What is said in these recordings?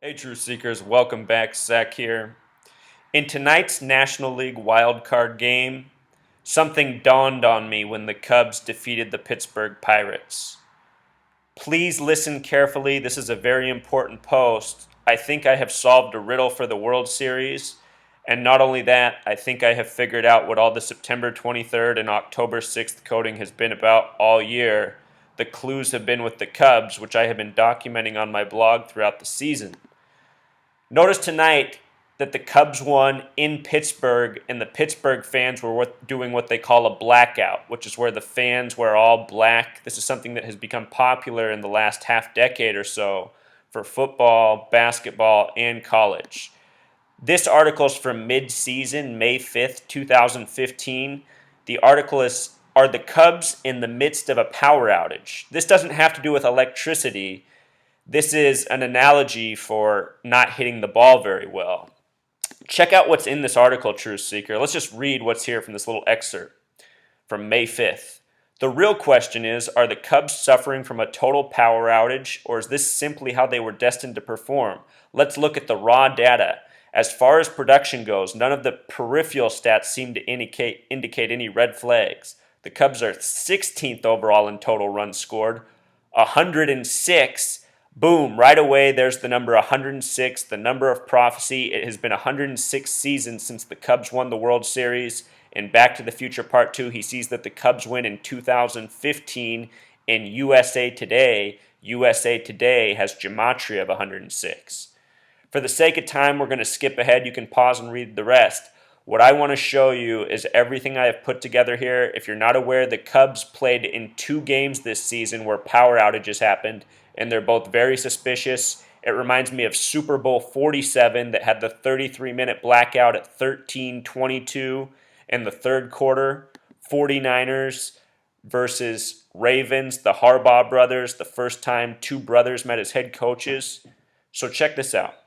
Hey, True Seekers, welcome back. Zach here. In tonight's National League wildcard game, something dawned on me when the Cubs defeated the Pittsburgh Pirates. Please listen carefully. This is a very important post. I think I have solved a riddle for the World Series. And not only that, I think I have figured out what all the September 23rd and October 6th coding has been about all year. The clues have been with the Cubs, which I have been documenting on my blog throughout the season. Notice tonight that the Cubs won in Pittsburgh, and the Pittsburgh fans were doing what they call a blackout, which is where the fans wear all black. This is something that has become popular in the last half decade or so for football, basketball, and college. This article is from mid-season, May 5th, 2015. The article is, "Are the Cubs in the midst of a power outage?" This doesn't have to do with electricity. This is an analogy for not hitting the ball very well. Check out what's in this article, Truth Seeker. Let's just read what's here from this little excerpt from May 5th. The real question is, are the Cubs suffering from a total power outage, or is this simply how they were destined to perform? Let's look at the raw data. As far as production goes, none of the peripheral stats seem to indicate any red flags. The Cubs are 16th overall in total runs scored, 106. Boom, right away, there's the number 106, the number of prophecy. It has been 106 seasons since the Cubs won the World Series. In Back to the Future Part 2, he sees that the Cubs win in 2015 in USA Today. USA Today has Gematria of 106. For the sake of time, we're going to skip ahead. You can pause and read the rest. What I want to show you is everything I have put together here. If you're not aware, the Cubs played in 2 games this season where power outages happened, and they're both very suspicious. It reminds me of Super Bowl 47 that had the 33-minute blackout at 13:22 in the third quarter. 49ers versus Ravens, the Harbaugh brothers, the first time 2 brothers met as head coaches. So check this out.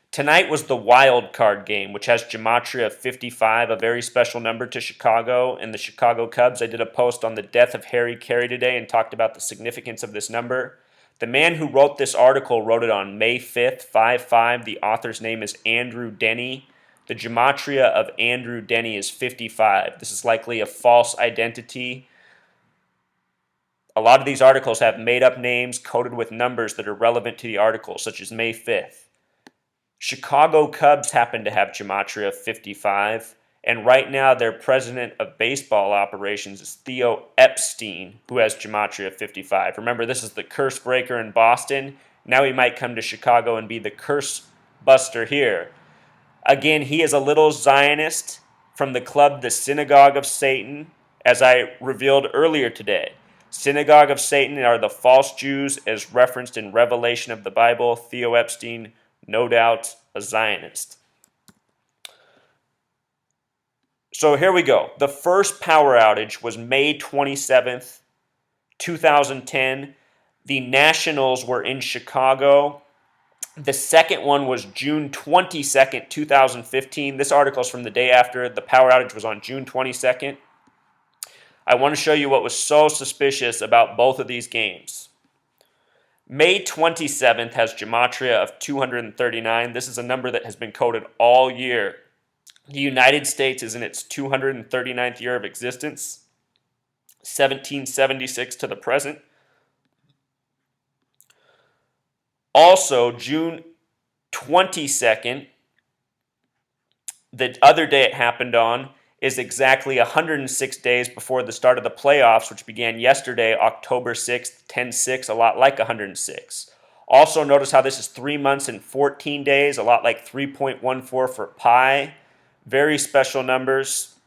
Tonight was the wild card game, which has Gematria of 55, a very special number to Chicago and the Chicago Cubs. I did a post on the death of Harry Carey today and talked about the significance of this number. The man who wrote this article wrote it on May 5th, 5-5. The author's name is Andrew Denny. The Gematria of Andrew Denny is 55. This is likely a false identity. A lot of these articles have made-up names coded with numbers that are relevant to the article, such as May 5th. Chicago Cubs happen to have Gematria 55, and right now their president of baseball operations is Theo Epstein, who has Gematria 55. Remember, this is the curse breaker in Boston. Now he might come to Chicago and be the curse buster here. Again, he is a little Zionist from the club, the Synagogue of Satan, as I revealed earlier today. Synagogue of Satan are the false Jews as referenced in Revelation of the Bible. Theo Epstein, no doubt a Zionist. So here we go. The first power outage was May 27th, 2010. The Nationals were in Chicago. The second one was June 22nd, 2015. This article is from the day after. The power outage was on June 22nd. I want to show you what was so suspicious about both of these games. May 27th has Gematria of 239. This is a number that has been coded all year. The United States is in its 239th year of existence, 1776 to the present. Also, June 22nd, the other day it happened on, is exactly 106 days before the start of the playoffs, which began yesterday, October 6th, 10-6, a lot like 106. Also, notice how this is 3 months and 14 days, a lot like 3.14 for pi. Very special numbers.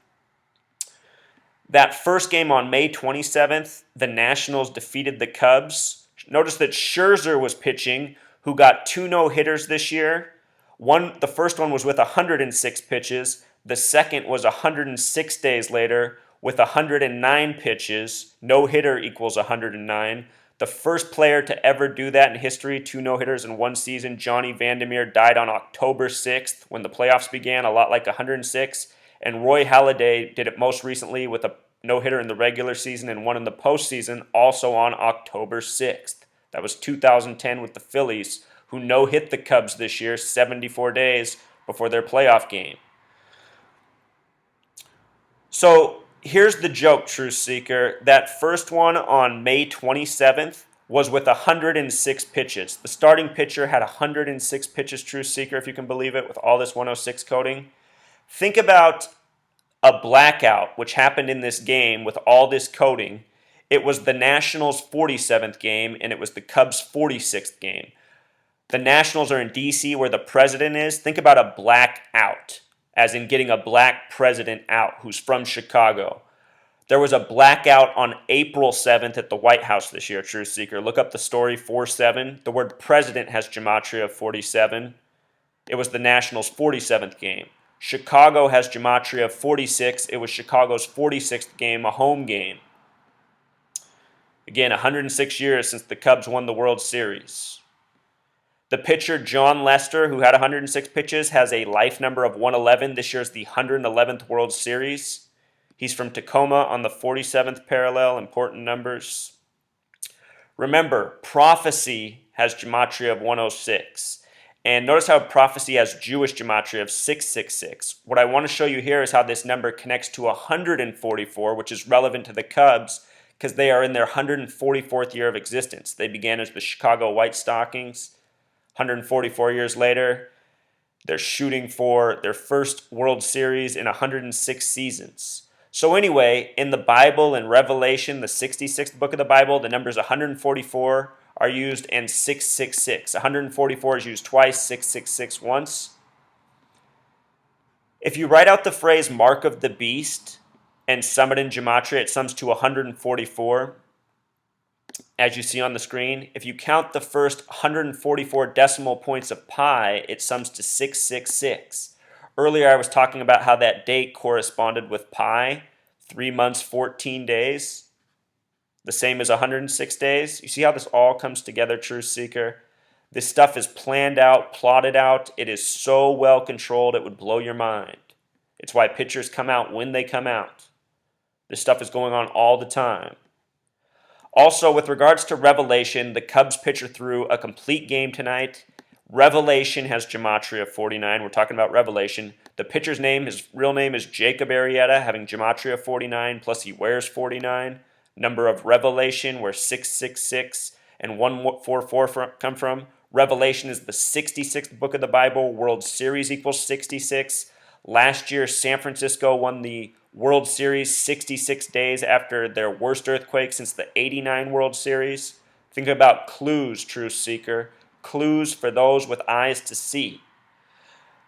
That first game on May 27th, the Nationals defeated the Cubs. Notice that Scherzer was pitching, who got 2 no-hitters this year. The first one was with 106 pitches. The second was 106 days later with 109 pitches. No-hitter equals 109. The first player to ever do that in history, 2 no-hitters in one season, Johnny Vandermeer, died on October 6th when the playoffs began, a lot like 106. And Roy Halladay did it most recently with a no-hitter in the regular season and one in the postseason, also on October 6th. That was 2010 with the Phillies, who no-hit the Cubs this year 74 days before their playoff game. So here's the joke, Truth Seeker. That first one on May 27th was with 106 pitches. The starting pitcher had 106 pitches, Truth Seeker, if you can believe it, with all this 106 coding. Think about a blackout, which happened in this game with all this coding. It was the Nationals' 47th game, and it was the Cubs' 46th game. The Nationals are in D.C., where the president is. Think about a blackout, as in getting a black president out who's from Chicago. There was a blackout on April 7th at the White House this year, Truth Seeker. Look up the story 47. The word president has Gematria of 47. It was the Nationals' 47th game. Chicago has Gematria of 46. It was Chicago's 46th game, a home game. Again, 106 years since the Cubs won the World Series. The pitcher, John Lester, who had 106 pitches, has a life number of 111. This year's the 111th World Series. He's from Tacoma on the 47th parallel, important numbers. Remember, prophecy has Gematria of 106. And notice how prophecy has Jewish Gematria of 666. What I want to show you here is how this number connects to 144, which is relevant to the Cubs, because they are in their 144th year of existence. They began as the Chicago White Stockings. 144 years later, they're shooting for their first World Series in 106 seasons. So anyway, in the Bible, in Revelation, the 66th book of the Bible, the numbers 144 are used and 666. 144 is used twice, 666 once. If you write out the phrase mark of the beast and sum it in Gematria, it sums to 144. As you see on the screen, if you count the first 144 decimal points of pi, it sums to 666. Earlier I was talking about how that date corresponded with pi, 3 months, 14 days, the same as 106 days. You see how this all comes together, Truth Seeker? This stuff is planned out, plotted out. It is so well controlled it would blow your mind. It's why pictures come out when they come out. This stuff is going on all the time. Also, with regards to Revelation, the Cubs pitcher threw a complete game tonight. Revelation has Gematria of 49. We're talking about Revelation. The pitcher's name, his real name is Jacob Arrieta, having Gematria of 49, plus he wears 49. Number of Revelation, where 666 and 144 come from. Revelation is the 66th book of the Bible. World Series equals 66. Last year, San Francisco won the World Series 66 days after their worst earthquake since the 89 World Series. Think about clues, Truth Seeker. Clues for those with eyes to see.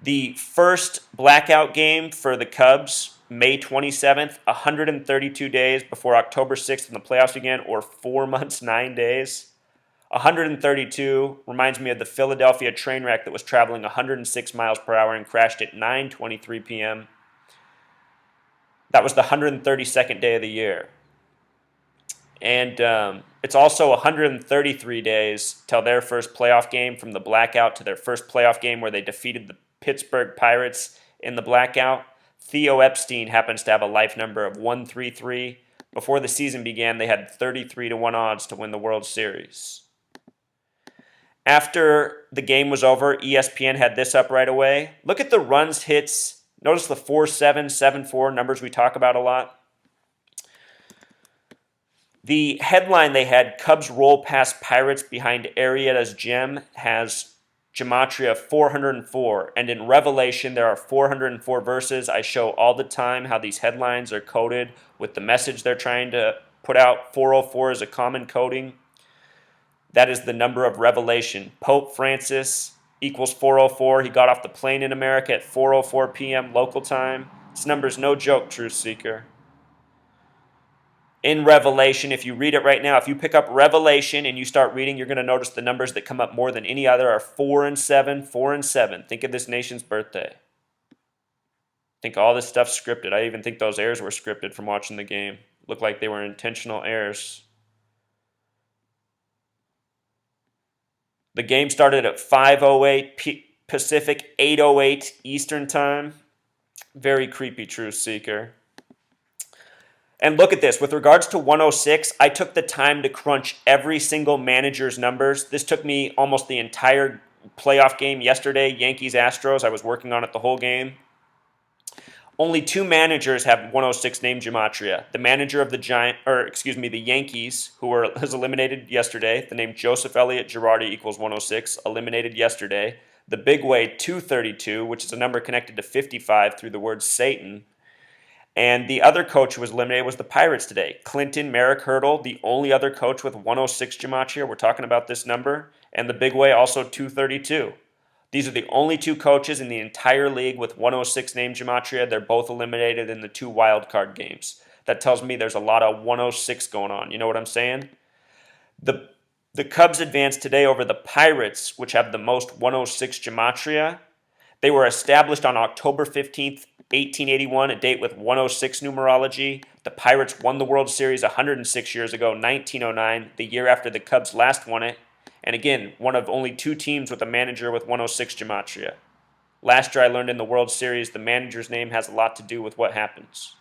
The first blackout game for the Cubs, May 27th, 132 days before October 6th when the playoffs began, or 4 months, 9 days. 132 reminds me of the Philadelphia train wreck that was traveling 106 miles per hour and crashed at 9:23 p.m. That was the 132nd day of the year. And it's also 133 days till their first playoff game, from the blackout to their first playoff game where they defeated the Pittsburgh Pirates in the blackout. Theo Epstein happens to have a life number of 133. Before the season began, they had 33-1 odds to win the World Series. After the game was over, ESPN had this up right away. Look at the runs, hits. Notice the 4-7, 7-4 numbers we talk about a lot. The headline they had, Cubs roll past Pirates behind Arrieta's gem, has Gematria of 404. And in Revelation, there are 404 verses. I show all the time how these headlines are coded with the message they're trying to put out. 404 is a common coding. That is the number of Revelation. Pope Francis equals 404. He got off the plane in America at 4:04 p.m. local time. This number is no joke, Truth Seeker. In Revelation, if you read it right now, if you pick up Revelation and you start reading, you're going to notice the numbers that come up more than any other are 4 and 7, 4 and 7. Think of this nation's birthday. Think all this stuff's scripted. I even think those errors were scripted from watching the game. Looked like they were intentional errors. The game started at 5:08 Pacific, 8:08 Eastern Time. Very creepy, Truth Seeker. And look at this. With regards to 106, I took the time to crunch every single manager's numbers. This took me almost the entire playoff game yesterday, Yankees-Astros. I was working on it the whole game. Only two managers have 106 named Gematria. The manager of the Yankees, who was eliminated yesterday, the name Joseph Elliott Girardi equals 106, eliminated yesterday. The big way, 232, which is a number connected to 55 through the word Satan. And the other coach who was eliminated was the Pirates today. Clinton Merrick Hurdle, the only other coach with 106 Gematria. We're talking about this number. And the big way, also 232. These are the only two coaches in the entire league with 106 named Gematria. They're both eliminated in the two wild card games. That tells me there's a lot of 106 going on. You know what I'm saying? The Cubs advanced today over the Pirates, which have the most 106 Gematria. They were established on October 15th, 1881, a date with 106 numerology. The Pirates won the World Series 106 years ago, 1909, the year after the Cubs last won it. And again, one of only two teams with a manager with 106 Gematria. Last year I learned in the World Series the manager's name has a lot to do with what happens.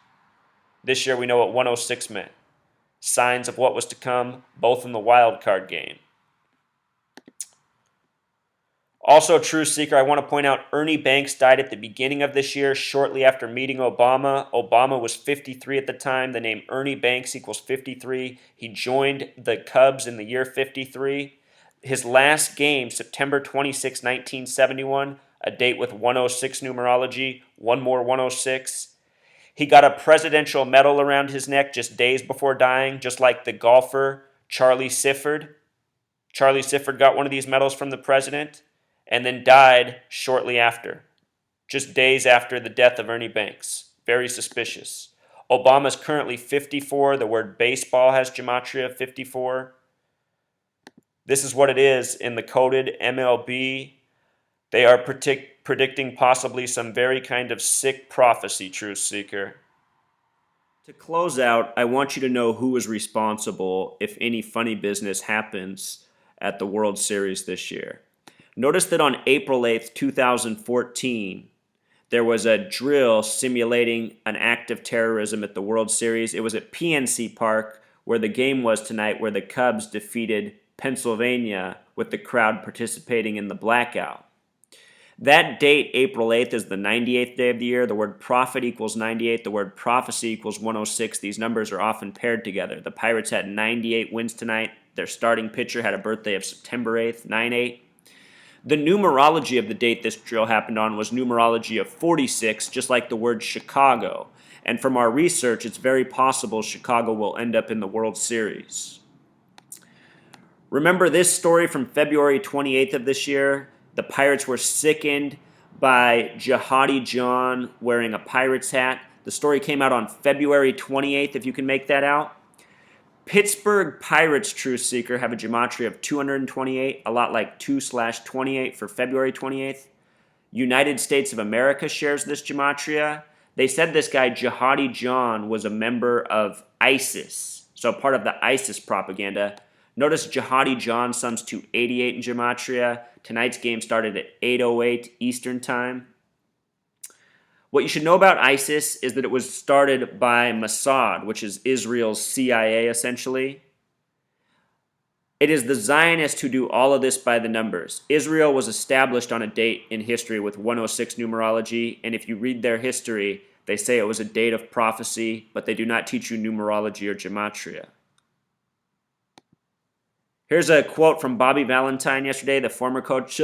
This year we know what 106 meant. Signs of what was to come, both in the wild card game. Also, True Seeker, I want to point out Ernie Banks died at the beginning of this year, shortly after meeting Obama. Obama was 53 at the time. The name Ernie Banks equals 53. He joined the Cubs in the year 53. His last game, September 26, 1971, a date with 106 numerology, one more 106. He got a presidential medal around his neck just days before dying, just like the golfer Charlie Sifford. Charlie Sifford got one of these medals from the president and then died shortly after, just days after the death of Ernie Banks. Very suspicious. Obama's currently 54. The word baseball has Gematria 54. This is what it is in the coded MLB. They are predicting possibly some very kind of sick prophecy, Truth Seeker. To close out, I want you to know who is responsible if any funny business happens at the World Series this year. Notice that on April 8th, 2014, there was a drill simulating an act of terrorism at the World Series. It was at PNC Park, where the game was tonight, where the Cubs defeated Pennsylvania with the crowd participating in the Blackout. That date, April 8th, is the 98th day of the year. The word prophet equals 98. The word prophecy equals 106. These numbers are often paired together. The Pirates had 98 wins tonight. Their starting pitcher had a birthday of September 8th, 9/8. The numerology of the date this drill happened on was numerology of 46, just like the word Chicago. And from our research, it's very possible Chicago will end up in the World Series. Remember this story from February 28th of this year? The Pirates were sickened by Jihadi John wearing a Pirates hat. The story came out on February 28th, if you can make that out. Pittsburgh Pirates, True Seeker, have a Gematria of 228, a lot like 2/28 for February 28th. United States of America shares this Gematria. They said this guy, Jihadi John, was a member of ISIS, so part of the ISIS propaganda. Notice Jihadi John sums to 88 in Gematria. Tonight's game started at 8:08 Eastern Time. What you should know about ISIS is that it was started by Mossad, which is Israel's CIA, essentially. It is the Zionists who do all of this by the numbers. Israel was established on a date in history with 106 numerology, and if you read their history, they say it was a date of prophecy, but they do not teach you numerology or Gematria. Here's a quote from Bobby Valentine yesterday, the former coach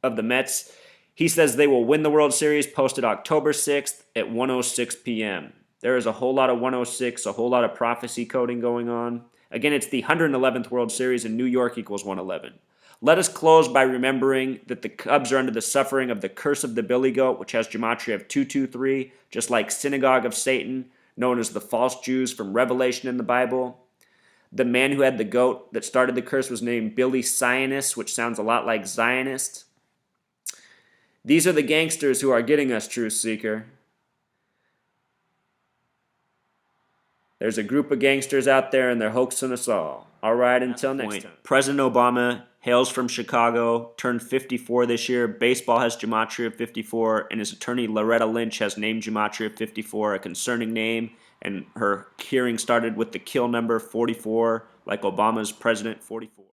of the Mets. He says they will win the World Series, posted October 6th at 1:06 p.m. There is a whole lot of 106, a whole lot of prophecy coding going on. Again, it's the 111th World Series, and New York equals 111. Let us close by remembering that the Cubs are under the suffering of the curse of the Billy Goat, which has Gematria of 223, just like Synagogue of Satan, known as the false Jews from Revelation in the Bible. The man who had the goat that started the curse was named Billy Zionist, which sounds a lot like Zionist. These are the gangsters who are getting us, Truth Seeker. There's a group of gangsters out there and they're hoaxing us all. All right, until next time. President Obama hails from Chicago, turned 54 this year. Baseball has Gematria 54, and his attorney Loretta Lynch has named Gematria 54, a concerning name. And her hearing started with the kill number 44, like Obama's President 44.